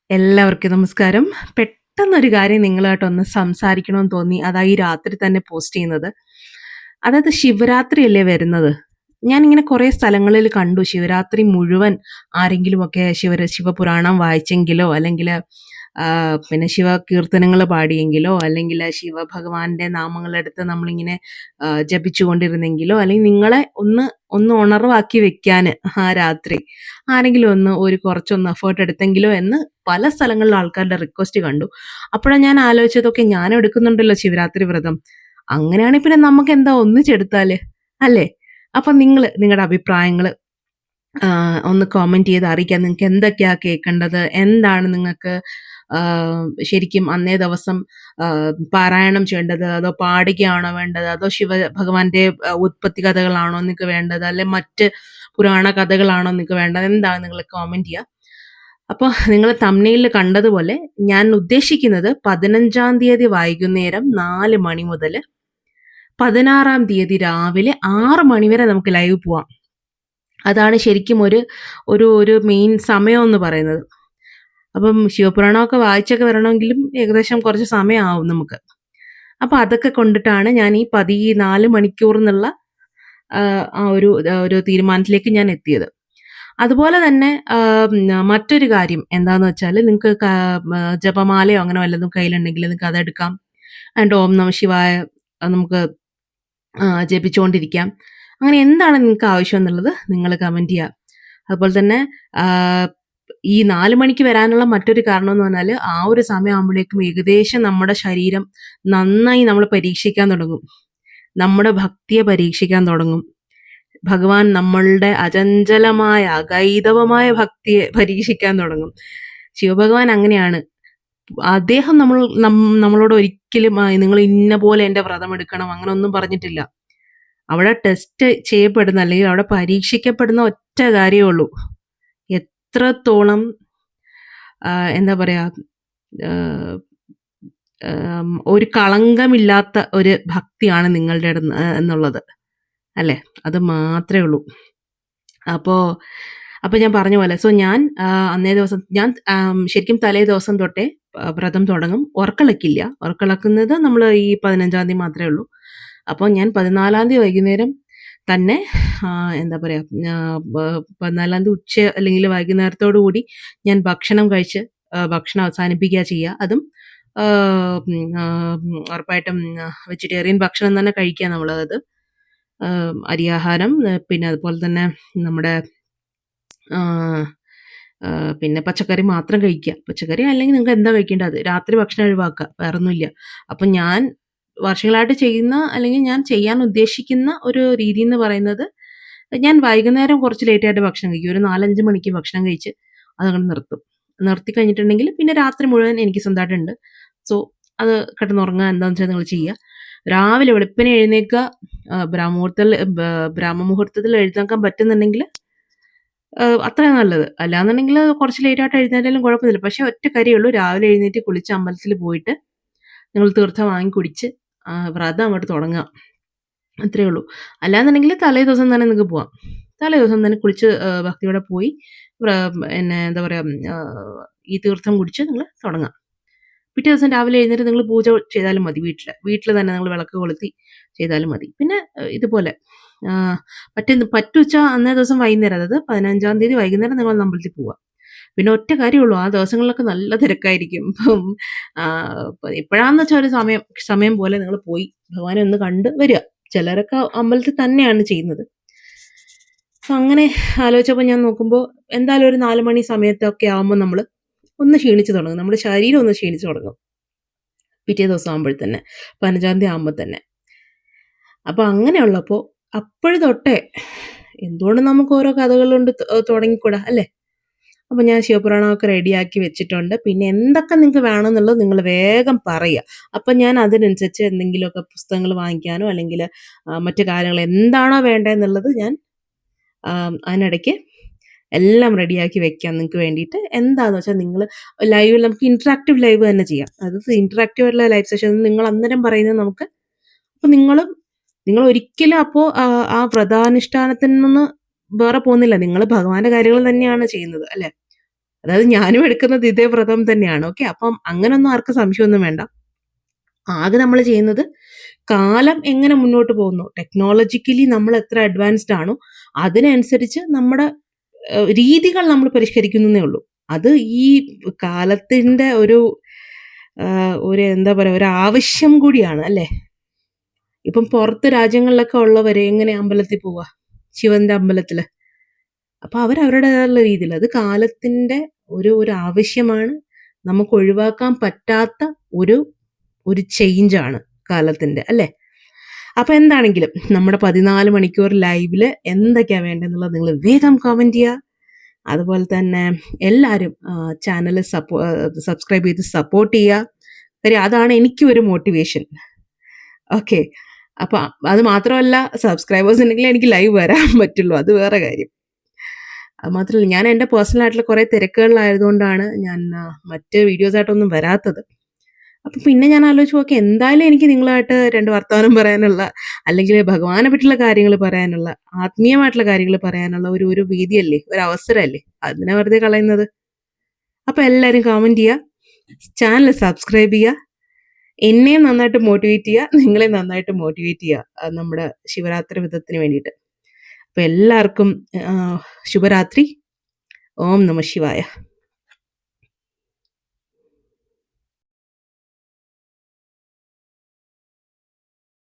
എല്ലാവർക്കും നമസ്കാരം. പെട്ടെന്നൊരു കാര്യം നിങ്ങളുമായിട്ടൊന്ന് സംസാരിക്കണമെന്ന് തോന്നി. അതാ ഈ രാത്രി തന്നെ പോസ്റ്റ് ചെയ്യുന്നത്. അതായത് ശിവരാത്രിയല്ലേ വരുന്നത്. ഞാനിങ്ങനെ കുറേ സ്ഥലങ്ങളിൽ കണ്ടു ശിവരാത്രി മുഴുവൻ ആരെങ്കിലുമൊക്കെ ശിവപുരാണം വായിച്ചെങ്കിലോ, അല്ലെങ്കിൽ പിന്നെ ശിവകീർത്തനങ്ങൾ പാടിയെങ്കിലോ, അല്ലെങ്കിൽ ശിവഭഗവാന്റെ നാമങ്ങളെടുത്ത് നമ്മളിങ്ങനെ ജപിച്ചുകൊണ്ടിരുന്നെങ്കിലോ, അല്ലെങ്കിൽ നിങ്ങളെ ഒന്ന് ഒന്ന് ഉണർവാക്കി വെക്കാൻ ആ രാത്രി ആരെങ്കിലും ഒരു കുറച്ചൊന്ന് എഫേർട്ട് എടുത്തെങ്കിലോ എന്ന് പല സ്ഥലങ്ങളിലും ആൾക്കാരുടെ റിക്വസ്റ്റ് കണ്ടു. അപ്പോഴാണ് ഞാൻ ആലോചിച്ചത്, ഓക്കെ ഞാനും എടുക്കുന്നുണ്ടല്ലോ ശിവരാത്രി വ്രതം. അങ്ങനെയാണെങ്കിൽ പിന്നെ നമുക്ക് എന്താ ഒന്നിച്ചെടുത്താല്, അല്ലേ? അപ്പൊ നിങ്ങളുടെ അഭിപ്രായങ്ങൾ ഒന്ന് കോമെന്റ് ചെയ്ത് അറിയിക്കാം. നിങ്ങൾക്ക് എന്തൊക്കെയാ കേൾക്കേണ്ടത്, എന്താണ് നിങ്ങൾക്ക് ശരിക്കും അന്നേ ദിവസം പാരായണം ചെയ്യേണ്ടത്, അതോ പാടുകയാണോ വേണ്ടത്, അതോ ഭഗവാന്റെ ഉത്പത്തി കഥകളാണോ നിങ്ങൾക്ക് വേണ്ടത്, അല്ലെ മറ്റ് പുരാണ കഥകളാണോ നിങ്ങൾക്ക് വേണ്ടത്, എന്താണ് നിങ്ങൾ കോമെന്റ് ചെയ്യുക. അപ്പോൾ നിങ്ങൾ തംബ്നെയിലിൽ കണ്ടതുപോലെ ഞാൻ ഉദ്ദേശിക്കുന്നത് 15-ാം തീയതി വൈകുന്നേരം 4 മണി മുതൽ 16-ാം തീയതി രാവിലെ 6 മണി വരെ നമുക്ക് ലൈവ് പോവാം. അതാണ് ശരിക്കും ഒരു ഒരു ഒരു മെയിൻ സമയം എന്ന് പറയുന്നത്. അപ്പം ശിവപുരാണമൊക്കെ വായിച്ചൊക്കെ വരണമെങ്കിലും ഏകദേശം കുറച്ച് സമയമാവും നമുക്ക്. അപ്പോൾ അതൊക്കെ കൊണ്ടിട്ടാണ് ഞാൻ ഈ 14 മണിക്കൂർ എന്നുള്ള ഒരു തീരുമാനത്തിലേക്ക് ഞാൻ എത്തിയത്. അതുപോലെ തന്നെ മറ്റൊരു കാര്യം എന്താന്ന് വെച്ചാൽ, നിങ്ങൾക്ക് ജപമാലയോ അങ്ങനെ വല്ലതും കയ്യിലുണ്ടെങ്കിൽ നിങ്ങൾക്ക് അതെടുക്കാം. ആൻഡ് ഓം നമ ശിവായ നമുക്ക് ജപിച്ചുകൊണ്ടിരിക്കാം. അങ്ങനെ എന്താണ് നിങ്ങൾക്ക് ആവശ്യം എന്നുള്ളത് നിങ്ങൾ കമൻറ്റ് ചെയ്യുക. അതുപോലെ തന്നെ ഈ 4 മണിക്ക് വരാനുള്ള മറ്റൊരു കാരണം എന്ന് പറഞ്ഞാൽ, ആ ഒരു സമയമാകുമ്പോഴേക്കും ഏകദേശം നമ്മുടെ ശരീരം നന്നായി നമ്മൾ പരീക്ഷിക്കാൻ തുടങ്ങും. നമ്മുടെ ഭക്തിയെ പരീക്ഷിക്കാൻ തുടങ്ങും. ഭഗവാൻ നമ്മളുടെ അചഞ്ചലമായ അഗൈതവമായ ഭക്തിയെ പരീക്ഷിക്കാൻ തുടങ്ങും. ശിവഭഗവാൻ അങ്ങനെയാണ്. അദ്ദേഹം നമ്മളോട് ഒരിക്കലും നിങ്ങൾ ഇന്ന പോലെ എൻ്റെ വ്രതം എടുക്കണം അങ്ങനെ ഒന്നും പറഞ്ഞിട്ടില്ല. അവിടെ ടെസ്റ്റ് ചെയ്യപ്പെടുന്ന, അല്ലെങ്കിൽ അവിടെ പരീക്ഷിക്കപ്പെടുന്ന ഒറ്റ കാര്യമേ ഉള്ളൂ, എത്രത്തോളം എന്താ പറയാ, ഒരു കളങ്കമില്ലാത്ത ഒരു ഭക്തിയാണ് നിങ്ങളുടെ എന്നുള്ളത്, അല്ലേ? അത് മാത്രമേ ഉള്ളൂ. അപ്പോൾ ഞാൻ പറഞ്ഞ പോലെ, ഞാൻ അന്നേ ദിവസം ഞാൻ ശരിക്കും തലേ ദിവസം തൊട്ടേ വ്രതം തുടങ്ങും. ഉറക്കളക്കില്ല. ഉറക്കളക്കുന്നത് നമ്മൾ ഈ 15-ാം തീയതി മാത്രമേ ഉള്ളൂ. അപ്പോൾ ഞാൻ 14-ാം തീയതി വൈകുന്നേരം തന്നെ എന്താ പറയുക, 14-ാം തീയതി ഉച്ച അല്ലെങ്കിൽ വൈകുന്നേരത്തോടു കൂടി ഞാൻ ഭക്ഷണം കഴിച്ച് ഭക്ഷണം അവസാനിപ്പിക്കുക ചെയ്യുക. അതും ഉറപ്പായിട്ടും വെജിറ്റേറിയൻ ഭക്ഷണം തന്നെ കഴിക്കുക നമ്മളത്. അരിയാഹാരം, പിന്നെ അതുപോലെ തന്നെ നമ്മുടെ പിന്നെ പച്ചക്കറി മാത്രം കഴിക്കുക. പച്ചക്കറി അല്ലെങ്കിൽ നിങ്ങൾക്ക് എന്താ കഴിക്കേണ്ടത്, രാത്രി ഭക്ഷണം ഒഴിവാക്കുക, വേറൊന്നുമില്ല. അപ്പം ഞാൻ വർഷങ്ങളായിട്ട് ചെയ്യുന്ന, അല്ലെങ്കിൽ ഞാൻ ചെയ്യാൻ ഉദ്ദേശിക്കുന്ന ഒരു രീതി എന്ന് പറയുന്നത്, ഞാൻ വൈകുന്നേരം കുറച്ച് ലേറ്റായിട്ട് ഭക്ഷണം കഴിക്കും. ഒരു 4-5 മണിക്ക് ഭക്ഷണം കഴിച്ച് അതങ്ങോട്ട് നിർത്തും. നിർത്തി കഴിഞ്ഞിട്ടുണ്ടെങ്കിൽ പിന്നെ രാത്രി മുഴുവൻ എനിക്ക് സ്വന്തമായിട്ടുണ്ട്. സോ അത് കിടന്നുറങ്ങുക, എന്താണെന്ന് വെച്ചാൽ നിങ്ങൾ ചെയ്യുക. രാവിലെ വെളുപ്പിനെ എഴുന്നേൽക്കുക. ബ്രാഹ്മമുഹൂർത്തത്തിൽ എഴുന്നേൽക്കാൻ പറ്റുന്നുണ്ടെങ്കിൽ അത്രയും നല്ലത്. അല്ലാന്നുണ്ടെങ്കിൽ കുറച്ച് ലേറ്റായിട്ട് എഴുന്നേറ്റാലും കുഴപ്പമില്ല. പക്ഷേ ഒറ്റ കാര്യമുള്ളൂ, രാവിലെ എഴുന്നേറ്റ് കുളിച്ച് അമ്പലത്തിൽ പോയിട്ട് നിങ്ങൾ തീർത്ഥം വാങ്ങി കുടിച്ച് വ്രതം അങ്ങോട്ട് തുടങ്ങുക. അത്രയേ ഉള്ളൂ. അല്ലാന്നുണ്ടെങ്കിൽ തലേ ദിവസം തന്നെ നിങ്ങൾക്ക് പോവാം. തലേ ദിവസം തന്നെ കുളിച്ച് ഭക്തിയോടെ പോയി പിന്നെ എന്താ പറയുക, ഈ തീർത്ഥം കുടിച്ച് നിങ്ങൾ തുടങ്ങാം. പിറ്റേ ദിവസം രാവിലെ എഴുന്നേറ്റ് നിങ്ങൾ പൂജ ചെയ്താലും മതി. വീട്ടിൽ തന്നെ നിങ്ങൾ വിളക്ക് കൊളുത്തി ചെയ്താലും മതി. പിന്നെ ഇതുപോലെ പറ്റുവെച്ച അന്നേ ദിവസം വൈകുന്നേരം, അതായത് 15-ാം തീയതി വൈകുന്നേരം നിങ്ങൾ അമ്പലത്തിൽ പോവുക. പിന്നെ ഒറ്റ കാര്യമുള്ളൂ, ആ ദിവസങ്ങളിലൊക്കെ നല്ല തിരക്കായിരിക്കും. ഇപ്പം എപ്പോഴാന്ന് വെച്ചാൽ ഒരു സമയം പോലെ നിങ്ങൾ പോയി ഭഗവാനെ ഒന്ന് കണ്ട് വരിക. ചിലരൊക്കെ അമ്പലത്തിൽ തന്നെയാണ് ചെയ്യുന്നത്. അപ്പം അങ്ങനെ ആലോചിച്ചപ്പോൾ ഞാൻ നോക്കുമ്പോൾ എന്തായാലും ഒരു 4 മണി സമയത്തൊക്കെ ആകുമ്പോൾ നമ്മൾ ഒന്ന് ക്ഷീണിച്ച് തുടങ്ങും. നമ്മുടെ ശരീരം ഒന്ന് ക്ഷീണിച്ച് തുടങ്ങും. പിറ്റേ ദിവസം ആകുമ്പോൾ തന്നെ 15-ാം തീയതി ആകുമ്പോൾ തന്നെ. അപ്പോൾ അങ്ങനെയുള്ളപ്പോൾ അപ്പോഴ് തൊട്ടേ എന്തുകൊണ്ട് നമുക്ക് ഓരോ കഥകളുണ്ട് തുടങ്ങിക്കൂടാ, അല്ലേ? അപ്പോൾ ഞാൻ ശിവപുരാണമൊക്കെ റെഡിയാക്കി വെച്ചിട്ടുണ്ട്. പിന്നെ എന്തൊക്കെ നിങ്ങൾക്ക് വേണമെന്നുള്ളത് നിങ്ങൾ വേഗം പറയുക. അപ്പം ഞാൻ അതിനനുസരിച്ച് എന്തെങ്കിലുമൊക്കെ പുസ്തകങ്ങൾ വാങ്ങിക്കാനോ, അല്ലെങ്കിൽ മറ്റു കാര്യങ്ങൾ എന്താണോ വേണ്ടതെന്നുള്ളത് ഞാൻ അതിനിടയ്ക്ക് എല്ലാം റെഡിയാക്കി വെക്കാം നിങ്ങൾക്ക് വേണ്ടിയിട്ട്. എന്താണെന്ന് വെച്ചാൽ നിങ്ങൾ ലൈവിൽ നമുക്ക് ഇൻട്രാക്റ്റീവ് ലൈവ് തന്നെ ചെയ്യാം. അതായത് ഇൻട്രാക്റ്റീവ് ആയിട്ടുള്ള ലൈവ് സെഷൻ നിങ്ങൾ അന്നേരം പറയുന്നത് നമുക്ക്. അപ്പോൾ നിങ്ങൾ ഒരിക്കലും അപ്പോൾ ആ വ്രതാനുഷ്ഠാനത്തിൽ നിന്ന് വേറെ പോകുന്നില്ല. നിങ്ങൾ ഭഗവാന്റെ കാര്യങ്ങൾ തന്നെയാണ് ചെയ്യുന്നത്, അല്ലേ? അതായത് ഞാനും എടുക്കുന്നത് ഇതേ വ്രതം തന്നെയാണ്. ഓക്കെ. അപ്പം അങ്ങനൊന്നും ആർക്കും സംശയമൊന്നും വേണ്ട. ആകെ നമ്മൾ ചെയ്യുന്നത് കാലം എങ്ങനെ മുന്നോട്ട് പോകുന്നു, ടെക്നോളജിക്കലി നമ്മൾ എത്ര അഡ്വാൻസ്ഡ് ആണോ അതിനനുസരിച്ച് നമ്മുടെ രീതികൾ നമ്മൾ പരിഷ്കരിക്കുന്നേ ഉള്ളൂ. അത് ഈ കാലത്തിന്റെ ഒരു എന്താ പറയുക, ഒരു ആവശ്യം കൂടിയാണ് അല്ലേ? ഇപ്പം പുറത്ത് രാജ്യങ്ങളിലൊക്കെ ഉള്ളവര് എങ്ങനെ അമ്പലത്തിൽ പോവാ, ശിവന്റെ അമ്പലത്തില്. അപ്പൊ അവരവരുടേതായുള്ള രീതിയിൽ അത് കാലത്തിന്റെ ഒരു ആവശ്യമാണ്. നമുക്ക് ഒഴിവാക്കാൻ പറ്റാത്ത ഒരു ഒരു ചേഞ്ചാണ് കാലത്തിന്റെ, അല്ലേ? അപ്പൊ എന്താണെങ്കിലും നമ്മുടെ 14 മണിക്കൂർ ലൈവില് എന്തൊക്കെയാ വേണ്ടതെന്നുള്ളത് നിങ്ങൾ വേഗം കമന്റ് ചെയ്യുക. അതുപോലെ തന്നെ എല്ലാവരും ചാനൽ സബ്സ്ക്രൈബ് ചെയ്ത് സപ്പോർട്ട് ചെയ്യുക. കാര്യം അതാണ് എനിക്കും ഒരു മോട്ടിവേഷൻ. ഓക്കെ. അപ്പൊ അത് മാത്രമല്ല, സബ്സ്ക്രൈബേഴ്സ് ഉണ്ടെങ്കിൽ എനിക്ക് ലൈവ് വരാൻ പറ്റുള്ളൂ, അത് വേറെ കാര്യം. അത് മാത്രമല്ല, ഞാൻ എൻ്റെ പേഴ്സണൽ ആയിട്ടുള്ള കുറേ തിരക്കുകളിലായതുകൊണ്ടാണ് ഞാൻ മറ്റ് വീഡിയോസായിട്ടൊന്നും വരാത്തത്. അപ്പം പിന്നെ ഞാൻ ആലോചിച്ചു, ഓക്കെ, എന്തായാലും എനിക്ക് നിങ്ങളായിട്ട് 2 വർത്തമാനം പറയാനുള്ള, അല്ലെങ്കിൽ ഭഗവാനെ പറ്റിയുള്ള കാര്യങ്ങൾ പറയാനുള്ള, ആത്മീയമായിട്ടുള്ള കാര്യങ്ങൾ പറയാനുള്ള ഒരു വേദിയല്ലേ, ഒരു അവസരമല്ലേ, അതിനെ വെറുതെ കളയുന്നത്. അപ്പം എല്ലാവരും കമൻറ്റ് ചെയ്യുക, ചാനൽ സബ്സ്ക്രൈബ് ചെയ്യുക, എന്നെയും നന്നായിട്ട് മോട്ടിവേറ്റ് ചെയ്യുക, നിങ്ങളെ നന്നായിട്ട് മോട്ടിവേറ്റ് ചെയ്യുക നമ്മുടെ ശിവരാത്രി വ്രതത്തിന് വേണ്ടിയിട്ട്. അപ്പം എല്ലാവർക്കും ശുഭരാത്രി. ഓം നമഃ ശിവായ.